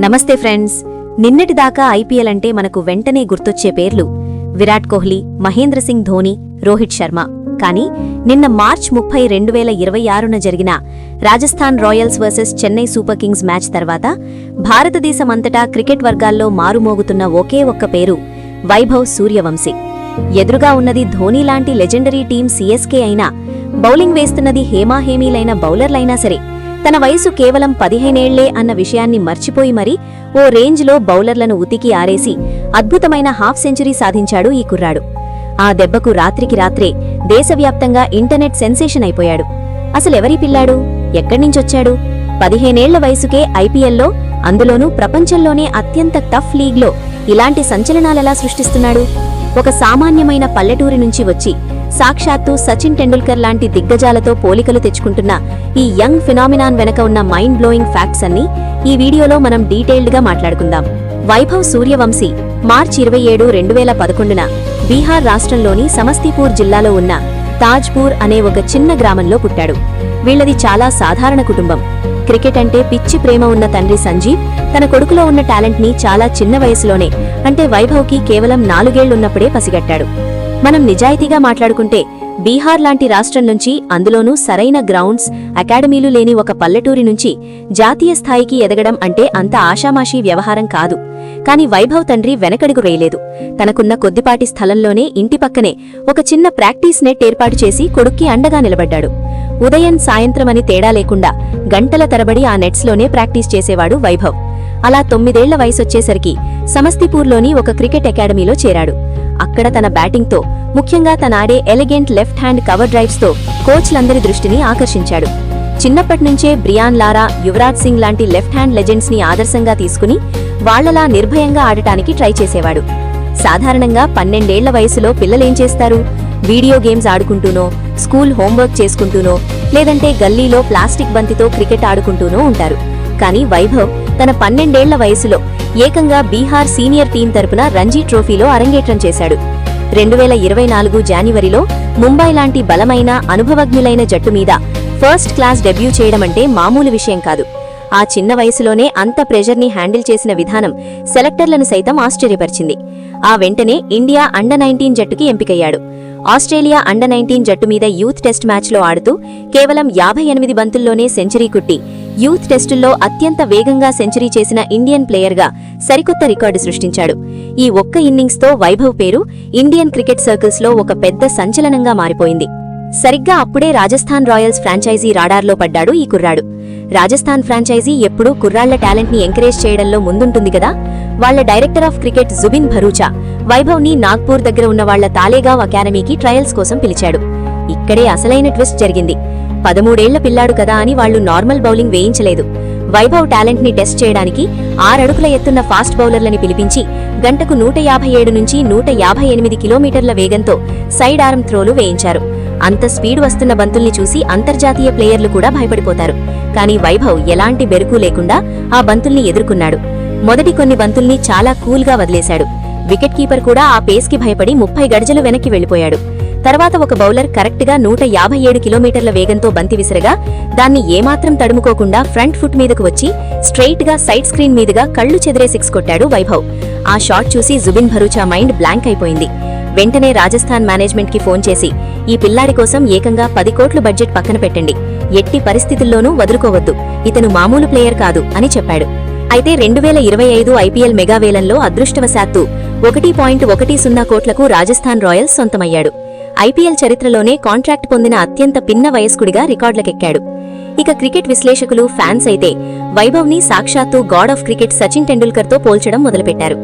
నమస్తే ఫ్రెండ్స్. నిన్నటిదాకా ఐపీఎల్ అంటే మనకు వెంటనే గుర్తొచ్చే పేర్లు విరాట్ కోహ్లీ, మహేంద్ర సింగ్ ధోని, రోహిత్ శర్మ. కానీ నిన్న మార్చ్ 30, 2026న జరిగిన Rajasthan Royals versus Chennai super Kings match తర్వాత భారతదేశమంతటా క్రికెట్ వర్గాల్లో మారుమోగుతున్న ఒకే ఒక్క పేరు వైభవ్ సూర్యవంశీ. ఎదురుగా ఉన్నది ధోని లాంటి లెజెండరీ టీం సిఎస్కే అయినా, బౌలింగ్ వేస్తున్నది హేమాహేమీలైన బౌలర్లైనా సరే, తన వయసు కేవలం 15 ఏళ్లే అన్న విషయాన్ని మర్చిపోయి మరీ ఓ రేంజ్లో బౌలర్లను ఉతికి ఆరేసి అద్భుతమైన హాఫ్ సెంచరీ సాధించాడు ఈ కుర్రాడు. ఆ దెబ్బకు రాత్రికి రాత్రే దేశవ్యాప్తంగా ఇంటర్నెట్ సెన్సేషన్ అయిపోయాడు. అసలెవరి పిల్లాడు, ఎక్కడ్నించొచ్చాడు? 15 ఏళ్ల వయసుకే ఐపీఎల్లో, అందులోనూ ప్రపంచంలోనే అత్యంత టఫ్ లీగ్లో ఇలాంటి సంచలనాలెలా సృష్టిస్తున్నాడు? ఒక సామాన్యమైన పల్లెటూరి నుంచి వచ్చి సాక్షాత్తు సచిన్ టెండూల్కర్ లాంటి దిగ్గజాలతో పోలికలు తెచ్చుకుంటున్న ఈ యంగ్ ఫినామినాన్ వెనక ఉన్న మైండ్ బ్లోయింగ్ ఫ్యాక్ట్స్ అన్ని ఈ వీడియోలో మనం డీటెయిల్డ్గా మాట్లాడుకుందాం. వైభవ్ సూర్యవంశీ మార్చి 27, 2011న బీహార్ రాష్ట్రంలోని సమస్తీపూర్ జిల్లాలో ఉన్న తాజ్పూర్ అనే ఒక చిన్న గ్రామంలో పుట్టాడు. వీళ్లది చాలా సాధారణ కుటుంబం. క్రికెట్ అంటే పిచ్చి ప్రేమ ఉన్న తండ్రి సంజీవ్ తన కొడుకులో ఉన్న టాలెంట్ని చాలా చిన్న వయసులోనే, అంటే వైభవ్కి కేవలం 4 ఏళ్లున్నప్పుడే పసిగట్టాడు. మనం నిజాయితీగా మాట్లాడుకుంటే బీహార్ లాంటి రాష్ట్రం నుంచి, అందులోనూ సరైన గ్రౌండ్స్, అకాడమీలు లేని ఒక పల్లెటూరి నుంచి జాతీయ స్థాయికి ఎదగడం అంటే అంత ఆషామాషీ వ్యవహారం కాదు. కాని వైభవ్ తండ్రి వెనకడుగు వేయలేదు. తనకున్న కొద్దిపాటి స్థలంలోనే ఇంటి పక్కనే ఒక చిన్న ప్రాక్టీస్ నెట్ ఏర్పాటు చేసి కొడుక్కి అండగా నిలబడ్డాడు. ఉదయం సాయంత్రమని తేడా లేకుండా గంటల తరబడి ఆ నెట్స్లోనే ప్రాక్టీస్ చేసేవాడు వైభవ్. అలా 9 ఏళ్ల వయసొచ్చేసరికి సమస్తీపూర్లోని ఒక క్రికెట్ అకాడమీలో చేరాడు. అక్కడ తన బ్యాటింగ్తో, ముఖ్యంగా తనాడే ఎలిగెంట్ లెఫ్ట్ హ్యాండ్ కవర్ డ్రైవ్స్తో కోచ్లందరి దృష్టిని ఆకర్షించాడు. చిన్నప్పటినుంచే బ్రియాన్ లారా, యువరాజ్ సింగ్ లాంటి లెఫ్ట్ హ్యాండ్ లెజెండ్స్ని ఆదర్శంగా తీసుకుని వాళ్లలా నిర్భయంగా ఆడటానికి ట్రై చేసేవాడు. సాధారణంగా 12 ఏళ్ల వయసులో పిల్లలేం చేస్తారు? వీడియో గేమ్స్ ఆడుకుంటూనో, స్కూల్ హోంవర్క్ చేసుకుంటూనో, లేదంటే గల్లీలో ప్లాస్టిక్ బంతితో క్రికెట్ ఆడుకుంటూనో ఉంటారు. కానీ వైభవ్ తన 12 ఏళ్ల వయసులో ఏకంగా బీహార్ సీనియర్ టీం తరపున రంజీ ట్రోఫీలో అరంగేట్రం చేశాడు. 2024 జాన్యువరిలో ముంబై లాంటి బలమైన, అనుభవజ్ఞులైన జట్టు మీద ఫస్ట్ క్లాస్ డెబ్యూ చేయడమంటే మామూలు విషయం కాదు. ఆ చిన్న వయసులోనే అంత ప్రెజర్ని హ్యాండిల్ చేసిన విధానం సెలెక్టర్లను సైతం ఆశ్చర్యపరిచింది. ఆ వెంటనే ఇండియా అండర్-19 జట్టుకి ఎంపికయ్యాడు. ఆస్ట్రేలియా అండర్-19 జట్టు మీద యూత్ టెస్ట్ మ్యాచ్లో ఆడుతూ కేవలం 58 బంతుల్లోనే సెంచరీ కుట్టి యూత్ టెస్టుల్లో అత్యంత వేగంగా సెంచరీ చేసిన ఇండియన్ ప్లేయర్గా సరికొత్త రికార్డు సృష్టించాడు. ఈ ఒక్క ఇన్నింగ్స్తో వైభవ్ పేరు ఇండియన్ క్రికెట్ సర్కిల్స్లో ఒక పెద్ద సంచలనంగా మారిపోయింది. సరిగ్గా అప్పుడే రాజస్థాన్ రాయల్స్ ఫ్రాంచైజీ రాడార్లో పడ్డాడు ఈ కుర్రాడు. రాజస్థాన్ ఫ్రాంచైజీ ఎప్పుడూ కుర్రాళ్ల టాలెంట్ని ఎంకరేజ్ చేయడంలో ముందుంటుంది కదా. వాళ్ల director of cricket Zubin Bharucha వైభవ్ని నాగ్పూర్ దగ్గర ఉన్న వాళ్ల తాలేగావ్ అకాడమీకి ట్రయల్స్ కోసం పిలిచాడు. ఇక్కడే అసలైన ట్విస్ట్ జరిగింది. 13 ఏళ్ల పిల్లాడు కదా అని వాళ్లు నార్మల్ బౌలింగ్ వేయించలేదు. వైభవ్ టాలెంట్ని టెస్ట్ చేయడానికి 6 అడుగుల ఎత్తున్న ఫాస్ట్ బౌలర్లని పిలిపించి గంటకు 157 నుంచి 158 కిలోమీటర్ల వేగంతో సైడ్ ఆర్మ్ త్రోలు వేయించారు. అంత స్పీడ్ వస్తున్న బంతుల్ని చూసి అంతర్జాతీయ ప్లేయర్లు కూడా భయపడిపోతారు. కానీ వైభవ్ ఎలాంటి బెరుకు లేకుండా ఆ బంతుల్ని ఎదుర్కొన్నాడు. మొదటి కొన్ని బంతుల్ని చాలా కూల్గా వదిలేశాడు. వికెట్ కీపర్ కూడా ఆ పేస్కి భయపడి 30 గజాలు వెనక్కి వెళ్లిపోయాడు. తర్వాత ఒక బౌలర్ కరెక్ట్గా 157 కిలోమీటర్ల వేగంతో బంతి విసిరగా దాన్ని ఏమాత్రం తడుముకోకుండా ఫ్రంట్ ఫుట్ మీదకు వచ్చి స్ట్రెయిట్గా సైడ్ స్క్రీన్ మీదుగా కళ్లు చెదిరే 6 కొట్టాడు వైభవ్. ఆ షాట్ చూసి జుబిన్ భరూచా మైండ్ బ్లాంక్ అయిపోయింది. వెంటనే రాజస్థాన్ మేనేజ్మెంట్కి ఫోన్ చేసి ఈ పిల్లాడి కోసం ఏకంగా 10 కోట్ల బడ్జెట్ పక్కన పెట్టండి, ఎట్టి పరిస్థితుల్లోనూ వదులుకోవద్దు, ఇతను మామూలు ప్లేయర్ కాదు అని చెప్పాడు. అయితే 2025 ఐపీఎల్ మెగావేలంలో అదృష్టవశాత్తు 1.10 కోట్లకు రాజస్థాన్ రాయల్స్ సొంతమయ్యాడు. ఐపీఎల్ చరిత్రలోనే కాంట్రాక్ట్ పొందిన అత్యంత పిన్న వయస్కుడిగా రికార్డులకెక్కాడు. ఇక క్రికెట్ విశ్లేషకులు, ఫ్యాన్స్ అయితే వైభవ్ని సాక్షాత్తు గాడ్ ఆఫ్ క్రికెట్ సచిన్ టెండూల్కర్తో పోల్చడం మొదలుపెట్టారు.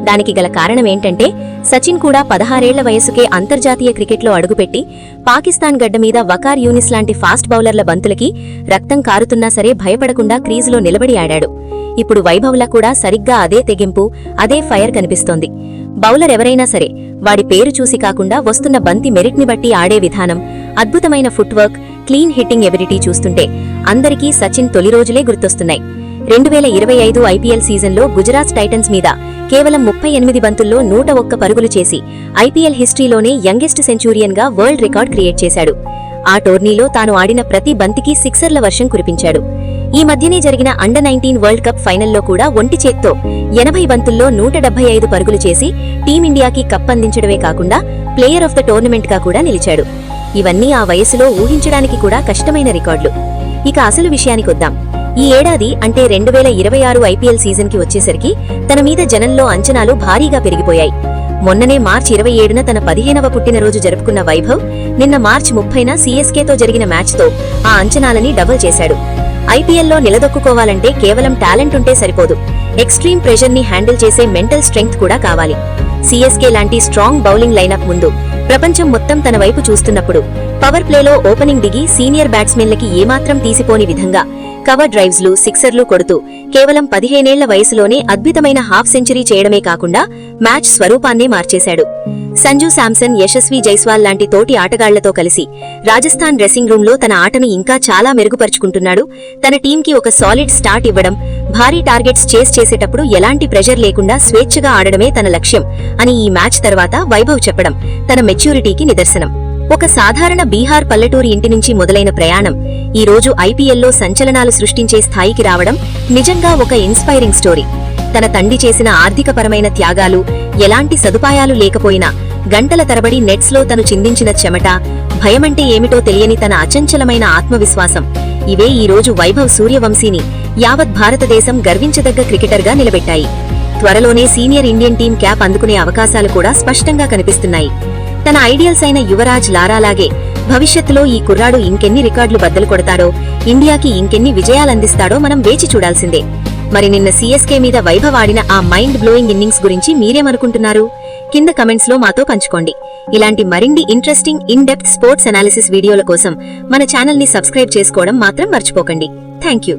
దానికి గల కారణమేంటంటే సచిన్ కూడా 16 ఏళ్ల వయసుకే అంతర్జాతీయ క్రికెట్లో అడుగుపెట్టి పాకిస్తాన్ గడ్డ మీద వకార్ యూనిస్ లాంటి ఫాస్ట్ బౌలర్ల బంతులకి రక్తం కారుతున్నా సరే భయపడకుండా క్రీజులో నిలబడి ఆడాడు. ఇప్పుడు వైభవ్లా కూడా సరిగ్గా అదే తెగింపు, అదే ఫైర్ కనిపిస్తోంది. బౌలర్ ఎవరైనా సరే వాడి పేరు చూసి కాకుండా వస్తున్న బంతి మెరిట్ని బట్టి ఆడే విధానం, అద్భుతమైన ఫుట్వర్క్, క్లీన్ హిట్టింగ్ ఎబిలిటీ చూస్తుంటే అందరికీ సచిన్ తొలి రోజులే గుర్తొస్తున్నాయి. 2025 ఐపీఎల్ సీజన్లో గుజరాత్ టైటన్స్ మీద కేవలం 38 బంతుల్లో 101 పరుగులు చేసి ఐపీఎల్ హిస్టరీలోనే యంగెస్ట్ సెంచూరియన్గా వరల్డ్ రికార్డ్ క్రియేట్ చేశాడు. ఆ టోర్నీలో తాను ఆడిన ప్రతి బంతికి సిక్సర్ల వర్షం కురిపించాడు. ఈ మధ్యనే జరిగిన అండర్-19 వరల్డ్ కప్ ఫైనల్లో కూడా ఒంటి చేత్తో 80 బంతుల్లో 175 పరుగులు చేసి టీమిండియాకి కప్ అందించడమే కాకుండా ప్లేయర్ ఆఫ్ ద టోర్నమెంట్ గా కూడా నిలిచాడు. ఇవన్నీ ఆ వయసులో ఊహించడానికి కూడా కష్టమైన రికార్డులు. ఇక అసలు విషయానికొద్దాం. ఈ ఏడాది అంటే 2026 ఐపీఎల్ సీజన్ కి వచ్చేసరికి తన మీద జనంలో అంచనాలు భారీగా పెరిగిపోయాయి. మొన్ననే మార్చి 27న తన 15వ పుట్టినరోజు జరుపుకున్న వైభవ్ నిన్న మార్చి 30న సీఎస్కేతో జరిగిన మ్యాచ్తో ఆ అంచనాలని డబుల్ చేశాడు. ఐపీఎల్లో నిలదొక్కుకోవాలంటే కేవలం టాలెంట్ ఉంటే సరిపోదు, ఎక్స్ట్రీమ్ ప్రెషర్ ని హ్యాండిల్ చేసే మెంటల్ స్ట్రెంగ్త్ కూడా కావాలి. సీఎస్కే లాంటి స్ట్రాంగ్ బౌలింగ్ లైనప్ ముందు ప్రపంచం మొత్తం తన వైపు చూస్తున్నప్పుడు పవర్ ప్లేలో ఓపెనింగ్ దిగి సీనియర్ బ్యాట్స్మెన్లకి ఏమాత్రం తీసిపోని విధంగా కవర్ డ్రైవ్స్లు, సిక్సర్లు కొడుతూ కేవలం 15 ఏళ్ల వయసులోనే అద్భుతమైన హాఫ్ సెంచరీ చేయడమే కాకుండా మ్యాచ్ స్వరూపాన్నే మార్చేశాడు. సంజు శాంసన్, యశస్వి జైస్వాల్ లాంటి తోటి ఆటగాళ్లతో కలిసి రాజస్థాన్ డ్రెస్సింగ్ రూంలో తన ఆటను ఇంకా చాలా మెరుగుపరుచుకుంటున్నాడు. తన టీంకి ఒక సాలిడ్ స్టార్ట్ ఇవ్వడం, భారీ టార్గెట్స్ చేస్ చేసేటప్పుడు ఎలాంటి ప్రెషర్ లేకుండా స్వేచ్ఛగా ఆడడమే తన లక్ష్యం అని ఈ మ్యాచ్ తర్వాత వైభవ్ చెప్పడం తన మెచ్యూరిటీకి నిదర్శనం. ఒక సాధారణ బీహార్ పల్లెటూరి ఇంటి నుంచి మొదలైన ప్రయాణం ఈ రోజు ఐపీఎల్లో సంచలనాలు సృష్టించే స్థాయికి రావడం నిజంగా ఒక ఇన్స్పైరింగ్ స్టోరీ. తన తండ్రి చేసిన ఆర్థికపరమైన త్యాగాలు, ఎలాంటి సదుపాయాలు లేకపోయినా గంటల తరబడి నెట్స్లో తను చిందించిన చెమట, భయమంటే ఏమిటో తెలియని తన అచంచలమైన ఆత్మవిశ్వాసం, ఇవే ఈ రోజు వైభవ్ సూర్యవంశీని యావత్ భారతదేశం గర్వించదగ్గ క్రికెటర్గా నిలబెట్టాయి. త్వరలోనే సీనియర్ ఇండియన్ టీం క్యాప్ అందుకునే అవకాశాలు కూడా స్పష్టంగా కనిపిస్తున్నాయి. తన ఐడియల్స్ అయిన యువరాజ్ లారాలాగే భవిష్యత్తులో ఈ కుర్రాడు ఇంకెన్ని రికార్డులు బద్దలు కొడతాడో, ఇండియాకి ఇంకెన్ని విజయాలందిస్తాడో మనం వేచి చూడాల్సిందే. మరి నిన్న సీఎస్కే మీద వైభవ్ ఆడిన ఆ మైండ్ బ్లోయింగ్ ఇన్నింగ్స్ గురించి మీరేమనుకుంటున్నారు? కింద కమెంట్స్ లో మాతో పంచుకోండి. ఇలాంటి మరిన్ని interesting in depth sports analysis వీడియోల కోసం మన ఛానల్ ని సబ్స్క్రైబ్ చేసుకోవడం మాత్రం మర్చిపోకండి. Thank you.